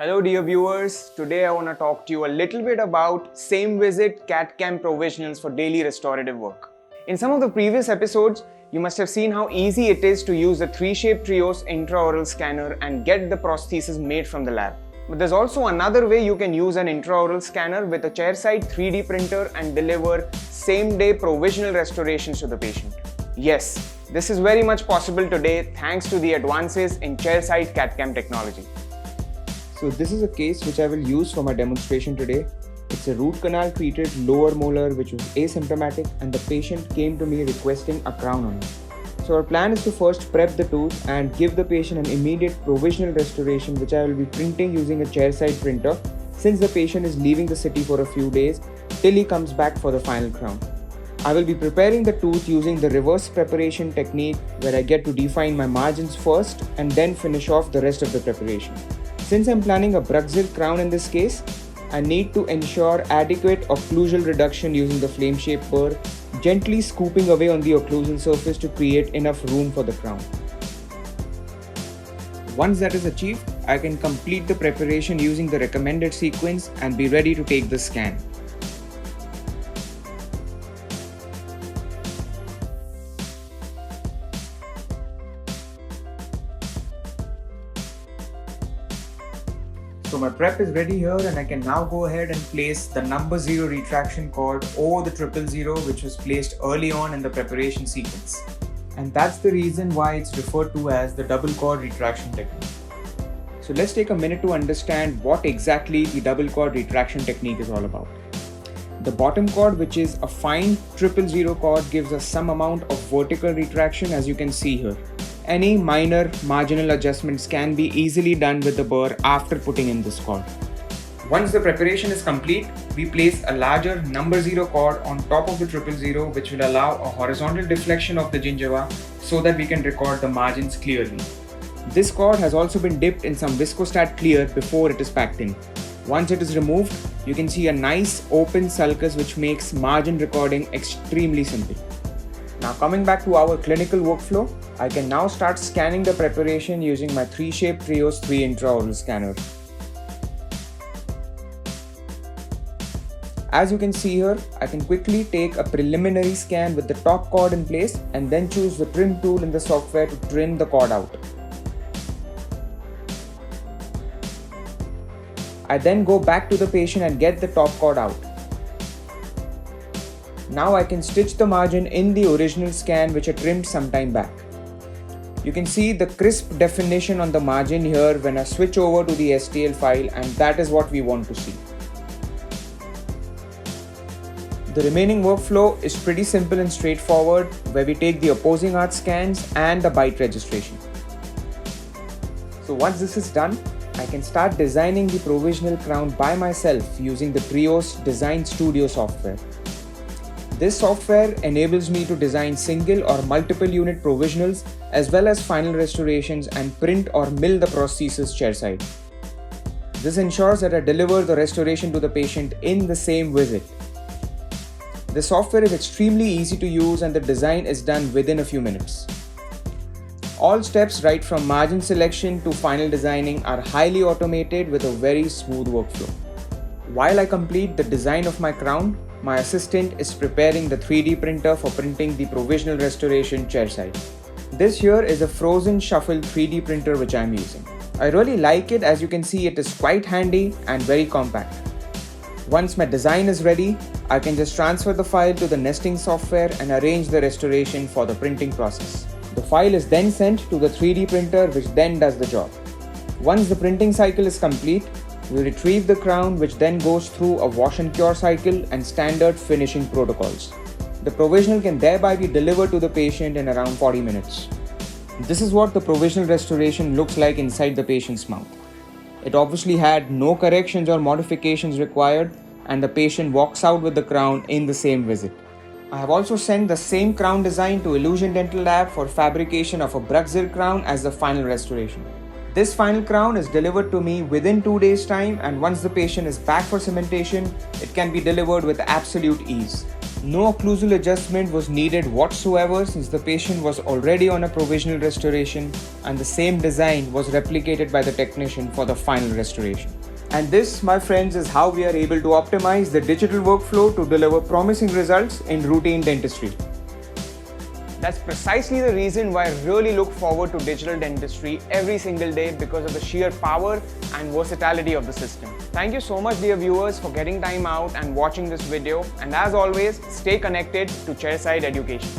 Hello dear viewers, today I want to talk to you a little bit about same visit CAD/CAM provisionals for daily restorative work. In some of the previous episodes, you must have seen how easy it is to use the 3Shape Trios intraoral scanner and get the prosthesis made from the lab. But there's also another way you can use an intraoral scanner with a chairside 3D printer and deliver same-day provisional restorations to the patient. Yes, this is very much possible today thanks to the advances in chairside CAD/CAM technology. So this is a case which I will use for my demonstration today. It's a root canal treated lower molar which was asymptomatic and the patient came to me requesting a crown on it. So our plan is to first prep the tooth and give the patient an immediate provisional restoration which I will be printing using a chairside printer since the patient is leaving the city for a few days till he comes back for the final crown. I will be preparing the tooth using the reverse preparation technique where I get to define my margins first and then finish off the rest of the preparation. Since I'm planning a Bruxzil crown in this case, I need to ensure adequate occlusal reduction using the flame shaped burr, gently scooping away on the occlusal surface to create enough room for the crown. Once that is achieved, I can complete the preparation using the recommended sequence and be ready to take the scan. So my prep is ready here and I can now go ahead and place the number 0 retraction cord over the 000 which was placed early on in the preparation sequence. And that's the reason why it's referred to as the double cord retraction technique. So let's take a minute to understand what exactly the double cord retraction technique is all about. The bottom cord, which is a fine 000 cord, gives us some amount of vertical retraction as you can see here. Any minor marginal adjustments can be easily done with the burr after putting in this cord. Once the preparation is complete, we place a larger number 0 cord on top of the 000 which will allow a horizontal deflection of the gingiva so that we can record the margins clearly. This cord has also been dipped in some Viscostat clear before it is packed in. Once it is removed, you can see a nice open sulcus which makes margin recording extremely simple. Now coming back to our clinical workflow, I can now start scanning the preparation using my 3Shape Trios 3 intraoral scanner. As you can see here, I can quickly take a preliminary scan with the top cord in place and then choose the trim tool in the software to trim the cord out. I then go back to the patient and get the top cord out. Now I can stitch the margin in the original scan which I trimmed some time back. You can see the crisp definition on the margin here when I switch over to the STL file, and that is what we want to see. The remaining workflow is pretty simple and straightforward, where we take the opposing arch scans and the bite registration. So once this is done, I can start designing the provisional crown by myself using the Trios Design Studio software. This software enables me to design single or multiple unit provisionals as well as final restorations and print or mill the prosthesis chairside. This ensures that I deliver the restoration to the patient in the same visit. The software is extremely easy to use and the design is done within a few minutes. All steps right from margin selection to final designing are highly automated with a very smooth workflow. While I complete the design of my crown, my assistant is preparing the 3D printer for printing the provisional restoration chairside. This here is a frozen shuffle 3D printer which I am using. I really like it, as you can see it is quite handy and very compact. Once my design is ready, I can just transfer the file to the nesting software and arrange the restoration for the printing process. The file is then sent to the 3D printer which then does the job. Once the printing cycle is complete, we retrieve the crown which then goes through a wash and cure cycle and standard finishing protocols. The provisional can thereby be delivered to the patient in around 40 minutes. This is what the provisional restoration looks like inside the patient's mouth. It obviously had no corrections or modifications required and the patient walks out with the crown in the same visit. I have also sent the same crown design to Illusion Dental Lab for fabrication of a Bruxzil crown as the final restoration. This final crown is delivered to me within 2 days' time, and once the patient is back for cementation, it can be delivered with absolute ease. No occlusal adjustment was needed whatsoever since the patient was already on a provisional restoration, and the same design was replicated by the technician for the final restoration. And this, my friends, is how we are able to optimize the digital workflow to deliver promising results in routine dentistry. That's precisely the reason why I really look forward to digital dentistry every single day, because of the sheer power and versatility of the system. Thank you so much, dear viewers, for getting time out and watching this video. And as always, stay connected to Chairside Education.